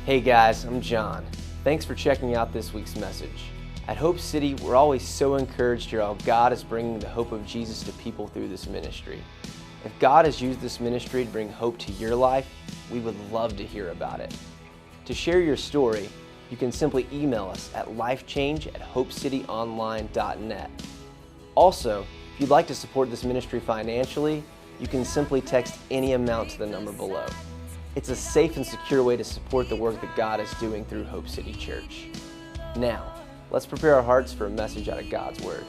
Hey guys, I'm John. Thanks for checking out this week's message. At Hope City, we're always so encouraged to hear how God is bringing the hope of Jesus to people through this ministry. If God has used this ministry to bring hope to your life, we would love to hear about it. To share your story, you can simply email us at lifechange@hopecityonline.net. Also, if you'd like to support this ministry financially, you can simply text any amount to the number below. It's a safe and secure way to support the work that God is doing through Hope City Church. Now, let's prepare our hearts for a message out of God's Word.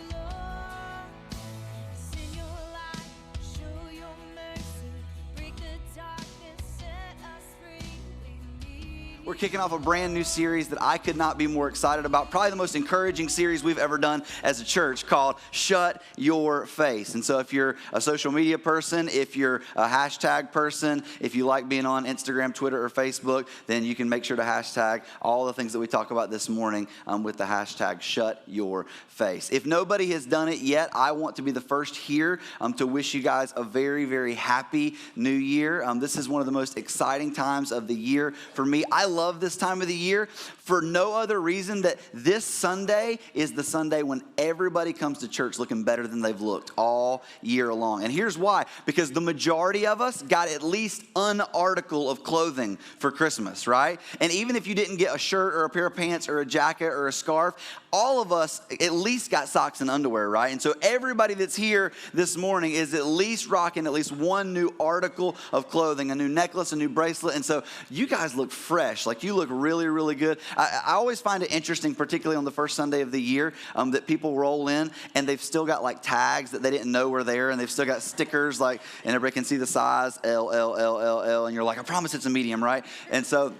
We're kicking off a brand new series that I could not be more excited about. Probably the most encouraging series we've ever done as a church, called Shut Your Face. And so if you're a social media person, if you're a hashtag person, if you like being on Instagram, Twitter, or Facebook, then you can make sure to hashtag all the things that we talk about this morning with the hashtag Shut Your Face. If nobody has done it yet, I want to be the first here to wish you guys a very, very happy new year. This is one of the most exciting times of the year for me. I love this time of the year for no other reason that this Sunday is the Sunday when everybody comes to church looking better than they've looked all year long. And here's why: because the majority of us got at least an article of clothing for Christmas, right? And even if you didn't get a shirt or a pair of pants or a jacket or a scarf, all of us at least got socks and underwear, right? And so everybody that's here this morning is at least rocking at least one new article of clothing, a new necklace, a new bracelet. And so you guys look fresh. Like, you look really, really good. I always find it interesting, particularly on the first Sunday of the year, that people roll in and they've still got like tags that they didn't know were there, and they've still got stickers like, and everybody can see the size, L, L, L, L, L, and you're like, I promise it's a medium, right? And so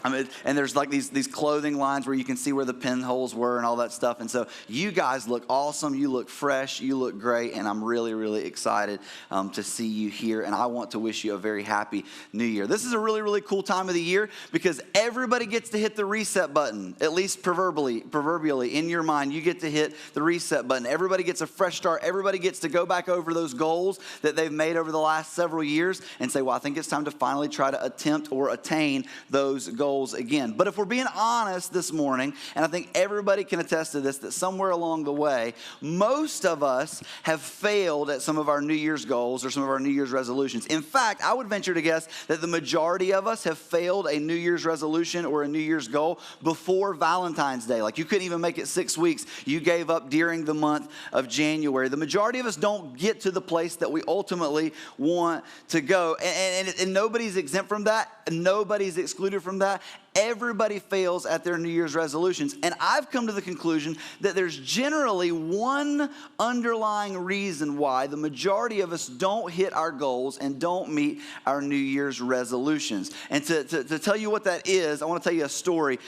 and there's like these clothing lines where you can see where the pinholes were and all that stuff. And so you guys look awesome. You look fresh. You look great. And I'm really, really excited to see you here. And I want to wish you a very happy new year. This is a really, really cool time of the year because everybody gets to hit the reset button, at least proverbially in your mind. You get to hit the reset button. Everybody gets a fresh start. Everybody gets to go back over those goals that they've made over the last several years and say, well, I think it's time to finally try to attempt or attain those goals again. But if we're being honest this morning, and I think everybody can attest to this, that somewhere along the way, most of us have failed at some of our New Year's goals or some of our New Year's resolutions. In fact, I would venture to guess that the majority of us have failed a New Year's resolution or a New Year's goal before Valentine's Day. Like, you couldn't even make it 6 weeks. You gave up during the month of January. The majority of us don't get to the place that we ultimately want to go. And nobody's exempt from that. Nobody's excluded from that. Everybody fails at their New Year's resolutions. And I've come to the conclusion that there's generally one underlying reason why the majority of us don't hit our goals and don't meet our New Year's resolutions. And to tell you what that is, I want to tell you a story.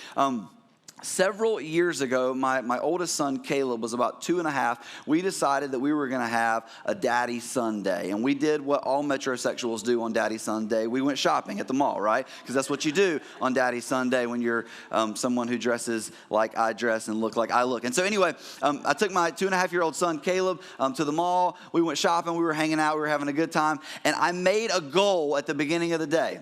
Several years ago, my oldest son, Caleb, was about 2.5. We decided that we were going to have a Daddy Sunday. And we did what all metrosexuals do on Daddy Sunday. We went shopping at the mall, right? Because that's what you do on Daddy Sunday when you're someone who dresses like I dress and look like I look. And so anyway, I took my 2.5-year-old son, Caleb, to the mall. We went shopping. We were hanging out. We were having a good time. And I made a goal at the beginning of the day.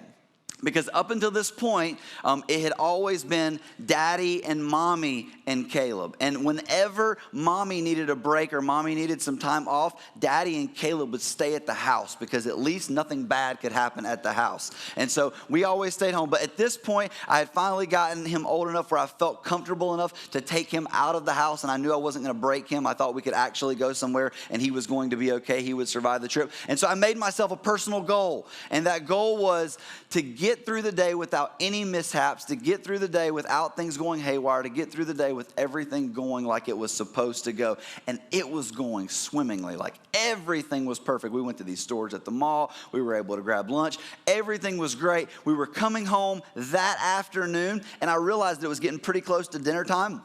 Because up until this point, it had always been Daddy and Mommy and Caleb. And whenever Mommy needed a break or Mommy needed some time off, Daddy and Caleb would stay at the house because at least nothing bad could happen at the house. And so we always stayed home. But at this point, I had finally gotten him old enough where I felt comfortable enough to take him out of the house. And I knew I wasn't going to break him. I thought we could actually go somewhere and he was going to be okay. He would survive the trip. And so I made myself a personal goal. And that goal was to get through the day without any mishaps, to get through the day without things going haywire, to get through the day with everything going like it was supposed to go. And it was going swimmingly. Like, everything was perfect. We went to these stores at the mall. We were able to grab lunch. Everything was great. We were coming home that afternoon, and I realized it was getting pretty close to dinner time.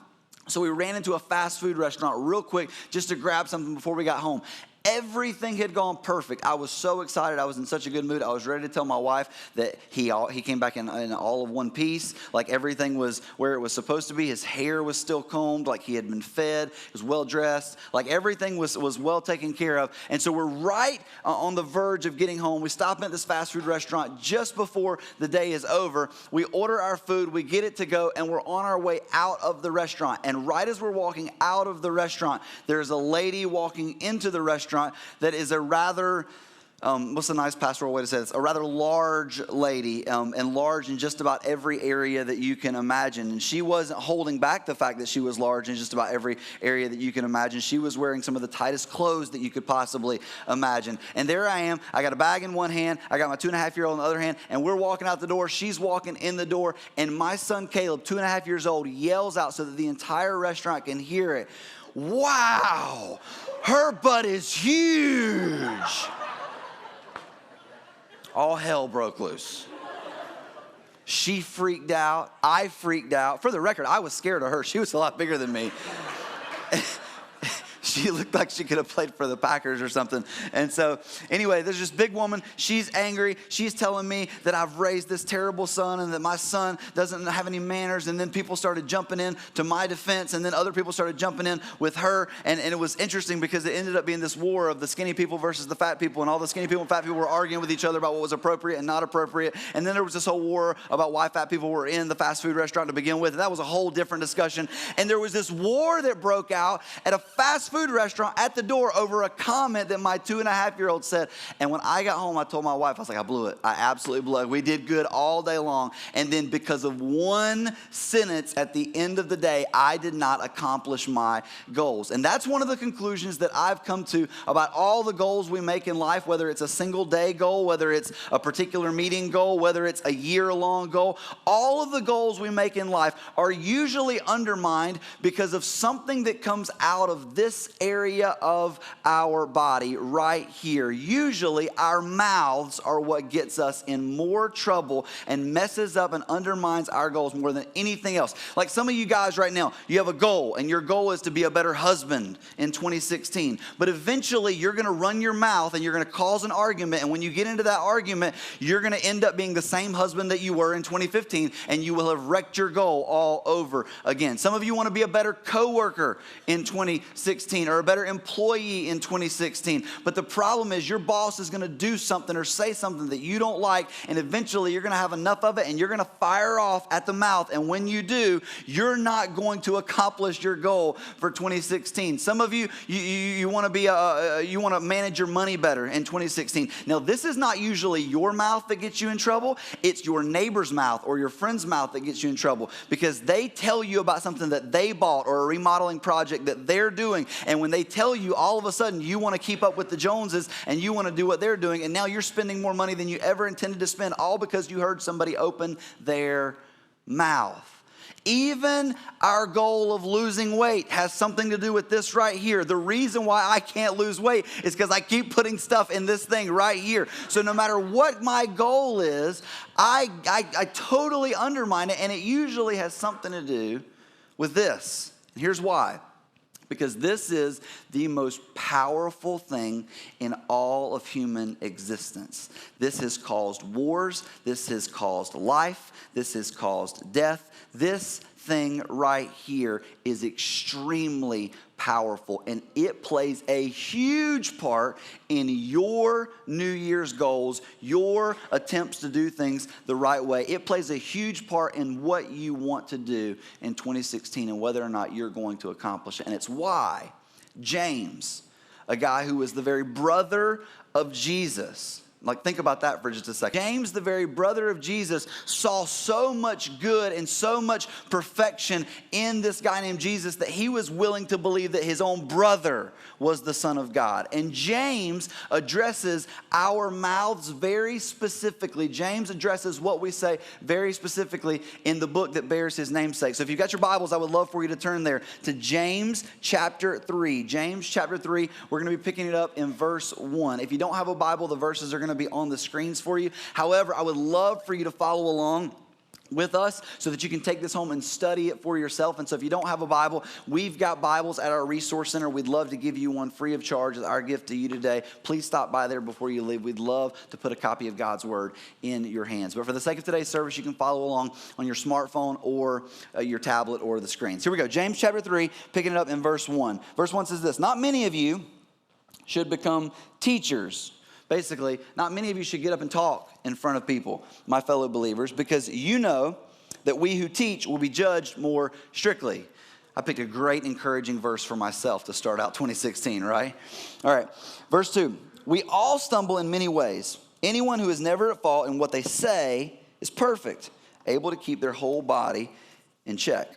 So we ran into a fast food restaurant real quick just to grab something before we got home. Everything had gone perfect. I was so excited. I was in such a good mood. I was ready to tell my wife that he came back in all of one piece. Like everything was where it was supposed to be. His hair was still combed, like he had been fed. He was well dressed. Like everything was well taken care of. And so we're right on the verge of getting home. We stop at this fast food restaurant just before the day is over. We order our food. We get it to go, and we're on our way out of the restaurant. And right as we're walking out of the restaurant, there's a lady walking into the restaurant that is a rather, what's a nice pastoral way to say this? A rather large lady, and large in just about every area that you can imagine. And she wasn't holding back the fact that she was large in just about every area that you can imagine. She was wearing some of the tightest clothes that you could possibly imagine. And there I am. I got a bag in one hand. I got my 2.5-year-old in the other hand. And we're walking out the door. She's walking in the door. And my son, Caleb, 2.5 years old, yells out so that the entire restaurant can hear it. Wow, her butt is huge. All hell broke loose. She freaked out. I freaked out. For the record, I was scared of her. She was a lot bigger than me. She looked like she could have played for the Packers or something. And so anyway, there's this big woman. She's angry. She's telling me that I've raised this terrible son and that my son doesn't have any manners. And then people started jumping in to my defense. And then other people started jumping in with her. And it was interesting because it ended up being this war of the skinny people versus the fat people. And all the skinny people and fat people were arguing with each other about what was appropriate and not appropriate. And then there was this whole war about why fat people were in the fast food restaurant to begin with. And that was a whole different discussion. And there was this war that broke out at a fast food restaurant at the door over a comment that my 2.5-year-old said. And when I got home, I told my wife, I was like, I blew it. I absolutely blew it. We did good all day long. And then because of one sentence at the end of the day, I did not accomplish my goals. And that's one of the conclusions that I've come to about all the goals we make in life, whether it's a single day goal, whether it's a particular meeting goal, whether it's a year-long goal. All of the goals we make in life are usually undermined because of something that comes out of this area of our body right here. Usually our mouths are what gets us in more trouble and messes up and undermines our goals more than anything else. Like some of you guys right now, you have a goal and your goal is to be a better husband in 2016. But eventually you're going to run your mouth and you're going to cause an argument. And when you get into that argument, you're going to end up being the same husband that you were in 2015 and you will have wrecked your goal all over again. Some of you want to be a better coworker in 2016 or a better employee in 2016. But the problem is your boss is going to do something or say something that you don't like, and eventually you're going to have enough of it and you're going to fire off at the mouth. And when you do, you're not going to accomplish your goal for 2016. Some of you want to be you want to manage your money better in 2016. Now, this is not usually your mouth that gets you in trouble. It's your neighbor's mouth or your friend's mouth that gets you in trouble because they tell you about something that they bought or a remodeling project that they're doing. And when they tell you, all of a sudden you want to keep up with the Joneses and you want to do what they're doing, and now you're spending more money than you ever intended to spend, all because you heard somebody open their mouth. Even our goal of losing weight has something to do with this right here. The reason why I can't lose weight is because I keep putting stuff in this thing right here. So no matter what my goal is, I totally undermine it, and it usually has something to do with this. And here's why. Because this is the most powerful thing in all of human existence. This has caused wars. This has caused life. This has caused death. This thing right here is extremely powerful, and it plays a huge part in your New Year's goals, your attempts to do things the right way. It plays a huge part in what you want to do in 2016 and whether or not you're going to accomplish it. And it's why James, a guy who was the very brother of Jesus, like, think about that for just a second. James, the very brother of Jesus, saw so much good and so much perfection in this guy named Jesus that he was willing to believe that his own brother was the Son of God. And James addresses our mouths very specifically. James addresses what we say very specifically in the book that bears his namesake. So if you've got your Bibles, I would love for you to turn there to James chapter 3. James chapter 3, we're going to be picking it up in verse 1. If you don't have a Bible, the verses are going to be on the screens for you. However, I would love for you to follow along with us so that you can take this home and study it for yourself. And so if you don't have a Bible, we've got Bibles at our resource center. We'd love to give you one free of charge as our gift to you today. Please stop by there before you leave. We'd love to put a copy of God's Word in your hands. But for the sake of today's service, you can follow along on your smartphone or your tablet or the screens. Here we go. James chapter 3, picking it up in verse 1. Verse 1 says this: "Not many of you should become teachers." Basically, not many of you should get up and talk in front of people, my fellow believers, because you know that we who teach will be judged more strictly. I picked a great encouraging verse for myself to start out 2016, right? All right, verse 2. "We all stumble in many ways. Anyone who is never at fault in what they say is perfect, able to keep their whole body in check.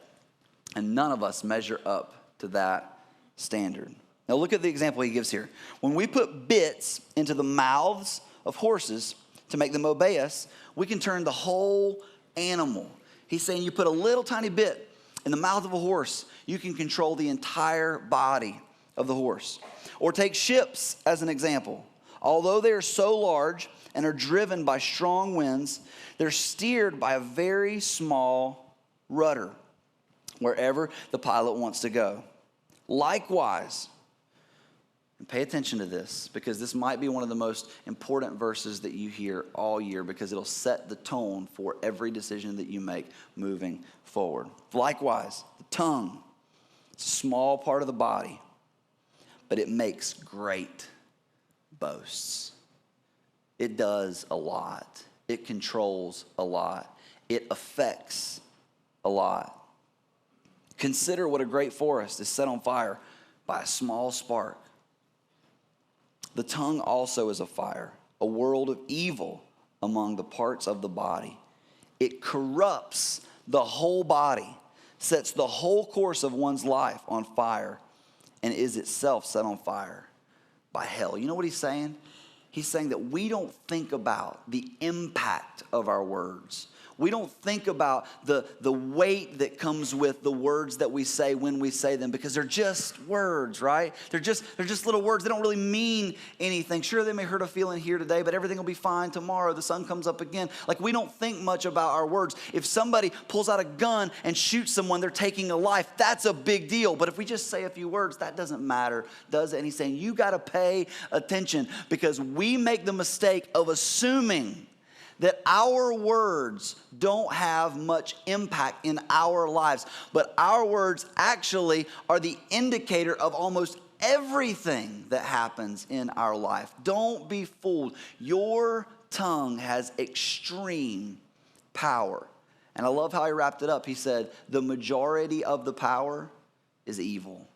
And none of us measure up to that standard." Now look at the example he gives here. When we put bits into the mouths of horses to make them obey us, we can turn the whole animal. He's saying you put a little tiny bit in the mouth of a horse, you can control the entire body of the horse. Or take ships as an example. Although they are so large and are driven by strong winds, they're steered by a very small rudder wherever the pilot wants to go. Likewise, and pay attention to this, because this might be one of the most important verses that you hear all year, because it'll set the tone for every decision that you make moving forward. Likewise, the tongue, it's a small part of the body, but it makes great boasts. It does a lot. It controls a lot. It affects a lot. Consider what a great forest is set on fire by a small spark. The tongue also is a fire, a world of evil among the parts of the body. It corrupts the whole body, sets the whole course of one's life on fire, and is itself set on fire by hell. You know what he's saying? He's saying that we don't think about the impact of our words. We don't think about the weight that comes with the words that we say when we say them, because they're just words, right? They're just little words. They don't really mean anything. Sure, they may hurt a feeling here today, but everything will be fine tomorrow. The sun comes up again. Like, we don't think much about our words. If somebody pulls out a gun and shoots someone, they're taking a life. That's a big deal. But if we just say a few words, that doesn't matter, does it? And he's saying you got to pay attention, because we make the mistake of assuming that our words don't have much impact in our lives. But our words actually are the indicator of almost everything that happens in our life. Don't be fooled. Your tongue has extreme power. And I love how he wrapped it up. He said, the majority of the power is evil.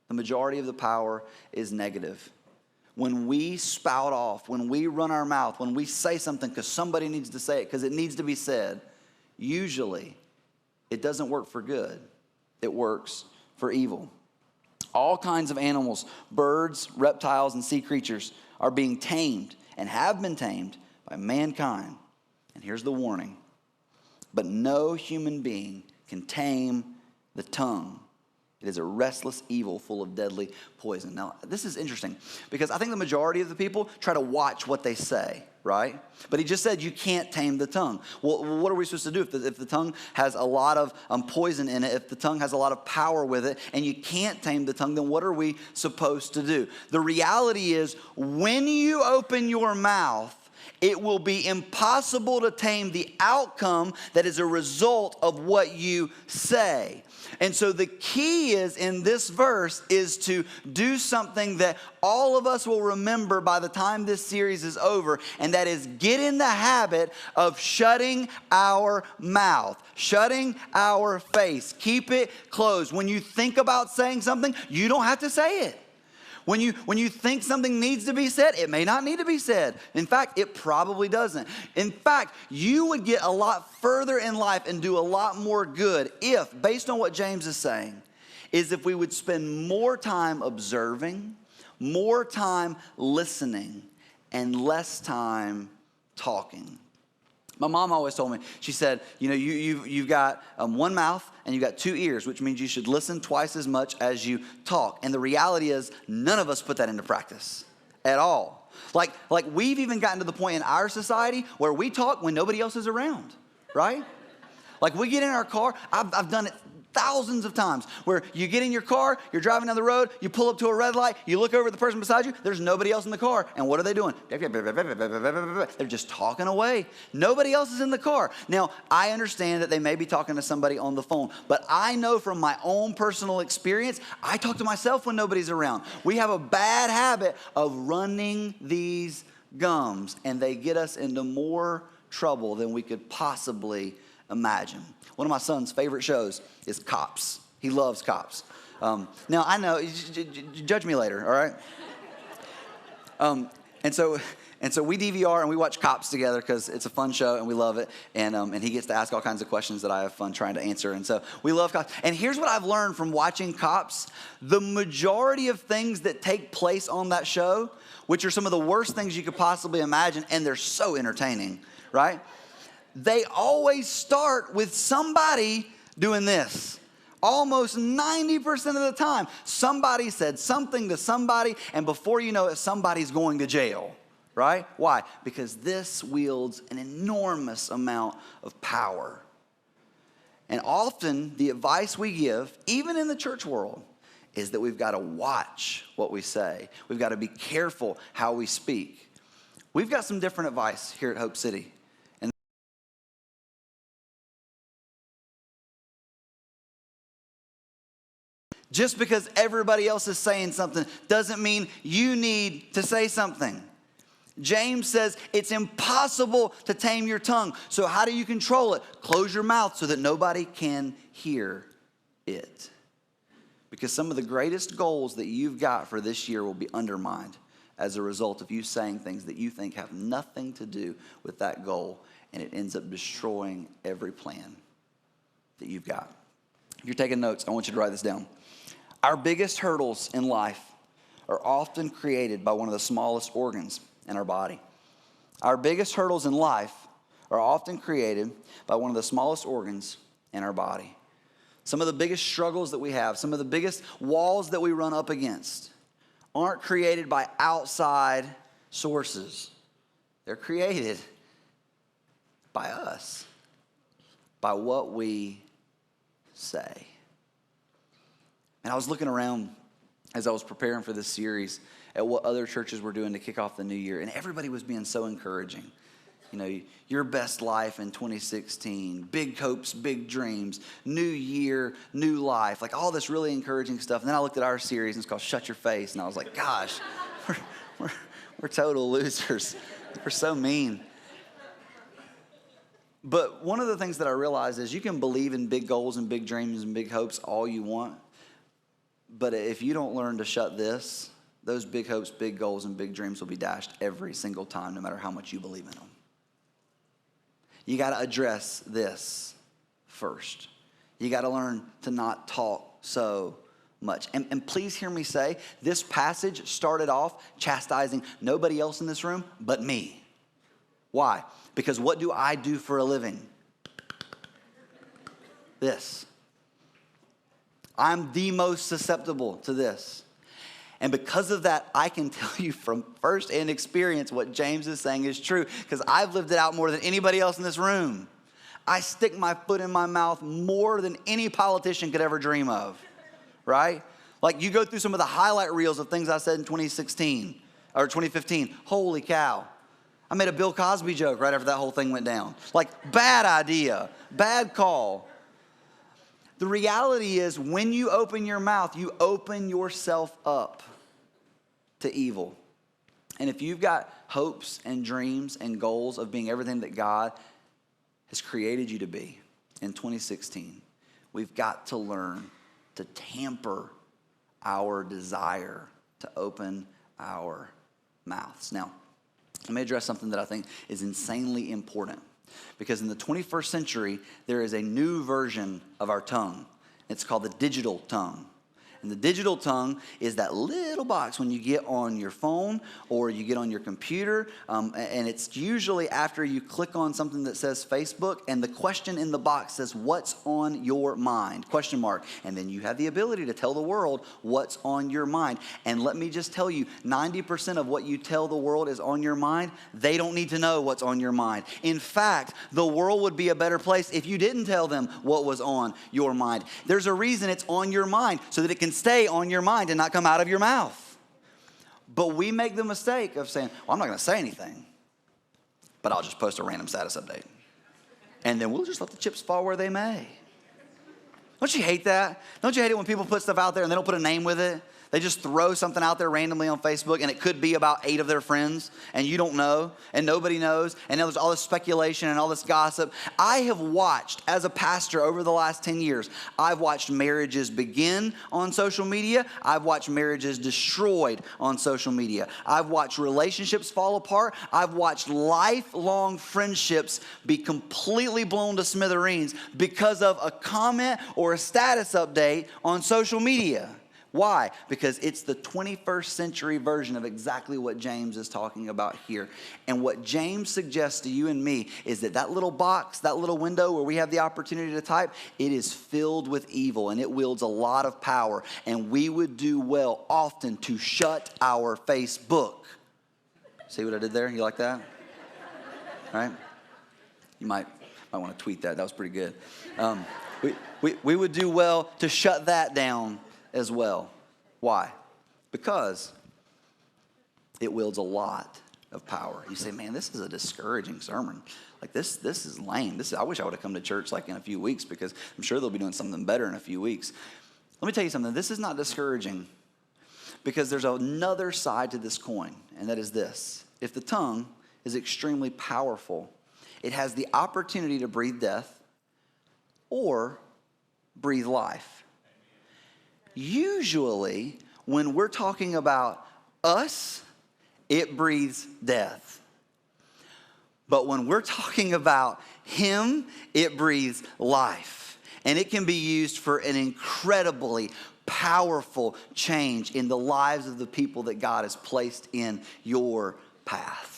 The majority of the power is negative. When we spout off, when we run our mouth, when we say something because somebody needs to say it, because it needs to be said, usually it doesn't work for good. It works for evil. All kinds of animals, birds, reptiles, and sea creatures are being tamed and have been tamed by mankind. And here's the warning. But no human being can tame the tongue. It is a restless evil full of deadly poison. Now, this is interesting, because I think the majority of the people try to watch what they say, right? But he just said you can't tame the tongue. Well, what are we supposed to do if the tongue has a lot of poison in it, if the tongue has a lot of power with it, and you can't tame the tongue, then what are we supposed to do? The reality is, when you open your mouth, it will be impossible to tame the outcome that is a result of what you say. And so the key is, in this verse, is to do something that all of us will remember by the time this series is over, and that is get in the habit of shutting our mouth, shutting our face. Keep it closed. When you think about saying something, you don't have to say it. When you think something needs to be said, it may not need to be said. In fact, it probably doesn't. In fact, you would get a lot further in life and do a lot more good if, based on what James is saying, is if we would spend more time observing, more time listening, and less time talking. My mom always told me, she said, you know, you've got one mouth and you've got two ears, which means you should listen twice as much as you talk. And the reality is, none of us put that into practice at all. Like we've even gotten to the point in our society where we talk when nobody else is around, right? Like we get in our car, I've done it thousands of times, where you get in your car, you're driving down the road, you pull up to a red light, you look over at the person beside you, there's nobody else in the car. And what are they doing? They're just talking away. Nobody else is in the car. Now, I understand that they may be talking to somebody on the phone, but I know from my own personal experience, I talk to myself when nobody's around. We have a bad habit of running these gums, and they get us into more trouble than we could possibly imagine. One of my son's favorite shows is Cops. He loves Cops. Now, I know, judge me later, all right? And so we DVR and we watch Cops together because it's a fun show and we love it. And he gets to ask all kinds of questions that I have fun trying to answer. And so we love Cops. And here's what I've learned from watching Cops. The majority of things that take place on that show, which are some of the worst things you could possibly imagine, and they're so entertaining, right? They always start with somebody doing this. Almost 90% of the time, somebody said something to somebody, and before you know it, somebody's going to jail, right? Why? Because this wields an enormous amount of power. And often, the advice we give, even in the church world, is that we've got to watch what we say. We've got to be careful how we speak. We've got some different advice here at Hope City. Just because everybody else is saying something doesn't mean you need to say something. James says it's impossible to tame your tongue. So how do you control it? Close your mouth so that nobody can hear it. Because some of the greatest goals that you've got for this year will be undermined as a result of you saying things that you think have nothing to do with that goal, and it ends up destroying every plan that you've got. If you're taking notes, I want you to write this down. Our biggest hurdles in life are often created by one of the smallest organs in our body. Our biggest hurdles in life are often created by one of the smallest organs in our body. Some of the biggest struggles that we have, some of the biggest walls that we run up against aren't created by outside sources. They're created by us, by what we say. And I was looking around as I was preparing for this series at what other churches were doing to kick off the new year, and everybody was being so encouraging. You know, your best life in 2016, big hopes, big dreams, new year, new life, like all this really encouraging stuff. And then I looked at our series, and it's called Shut Your Face, and I was like, gosh, we're total losers. We're so mean. But one of the things that I realized is you can believe in big goals and big dreams and big hopes all you want, but if you don't learn to shut this, those big hopes, big goals, and big dreams will be dashed every single time, no matter how much you believe in them. You got to address this first. You got to learn to not talk so much. And please hear me say, this passage started off chastising nobody else in this room but me. Why? Because what do I do for a living? This. I'm the most susceptible to this. And because of that, I can tell you from firsthand experience what James is saying is true, because I've lived it out more than anybody else in this room. I stick my foot in my mouth more than any politician could ever dream of, right? Like you go through some of the highlight reels of things I said in 2016 or 2015. Holy cow. I made a Bill Cosby joke right after that whole thing went down. Like, bad idea, bad call. The reality is when you open your mouth, you open yourself up to evil. And if you've got hopes and dreams and goals of being everything that God has created you to be in 2016, we've got to learn to tamper our desire to open our mouths. Now, let me address something that I think is insanely important. Because in the 21st century, there is a new version of our tongue. It's called the digital tongue. And the digital tongue is that little box when you get on your phone or you get on your computer. And it's usually after you click on something that says Facebook and the question in the box says, what's on your mind? Question mark. And then you have the ability to tell the world what's on your mind. And let me just tell you, 90% of what you tell the world is on your mind. They don't need to know what's on your mind. In fact, the world would be a better place if you didn't tell them what was on your mind. There's a reason it's on your mind, so that it can stay on your mind and not come out of your mouth. But we make the mistake of saying, well, I'm not going to say anything, but I'll just post a random status update. And then we'll just let the chips fall where they may. Don't you hate that? Don't you hate it when people put stuff out there and they don't put a name with it? They just throw something out there randomly on Facebook, and it could be about 8 of their friends, and you don't know, and nobody knows, and now there's all this speculation and all this gossip. I have watched, as a pastor over the last 10 years, I've watched marriages begin on social media. I've watched marriages destroyed on social media. I've watched relationships fall apart. I've watched lifelong friendships be completely blown to smithereens because of a comment or a status update on social media. Why? Because it's the 21st century version of exactly what James is talking about here. And what James suggests to you and me is that little box, that little window where we have the opportunity to type, it is filled with evil and it wields a lot of power. And we would do well often to shut our Facebook. See what I did there? You like that? All right? You might want to tweet that. That was pretty good. We would do well to shut that down as well. Why? Because it wields a lot of power. You say, man, this is a discouraging sermon. Like this is lame. I wish I would have come to church like in a few weeks, because I'm sure they'll be doing something better in a few weeks. Let me tell you something. This is not discouraging, because there's another side to this coin, and that is this. If the tongue is extremely powerful, it has the opportunity to breathe death or breathe life. Usually, when we're talking about us, it breathes death. But when we're talking about him, it breathes life. And it can be used for an incredibly powerful change in the lives of the people that God has placed in your path.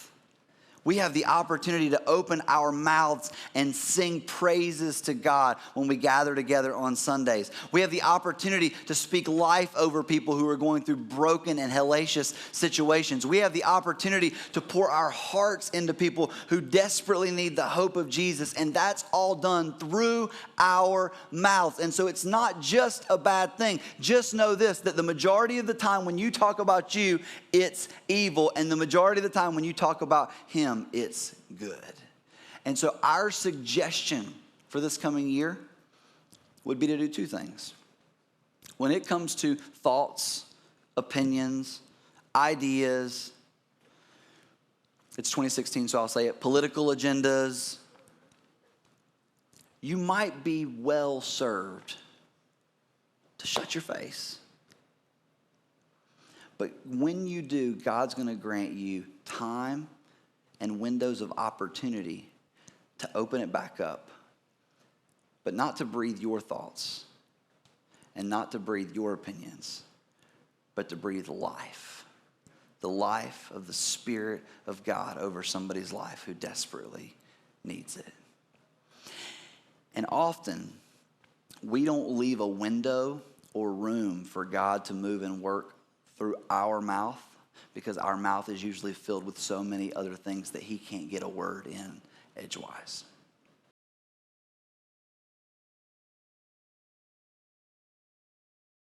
We have the opportunity to open our mouths and sing praises to God when we gather together on Sundays. We have the opportunity to speak life over people who are going through broken and hellacious situations. We have the opportunity to pour our hearts into people who desperately need the hope of Jesus, and that's all done through our mouths. And so it's not just a bad thing. Just know this, that the majority of the time when you talk about you, it's evil, and the majority of the time when you talk about him, it's good. And so our suggestion for this coming year would be to do 2 things. When it comes to thoughts, opinions, ideas, it's 2016, so I'll say it, political agendas, you might be well served to shut your face. But when you do, God's going to grant you time and windows of opportunity to open it back up, but not to breathe your thoughts and not to breathe your opinions, but to breathe life, the life of the Spirit of God over somebody's life who desperately needs it. And often, we don't leave a window or room for God to move and work through our mouth, because our mouth is usually filled with so many other things that he can't get a word in edgewise.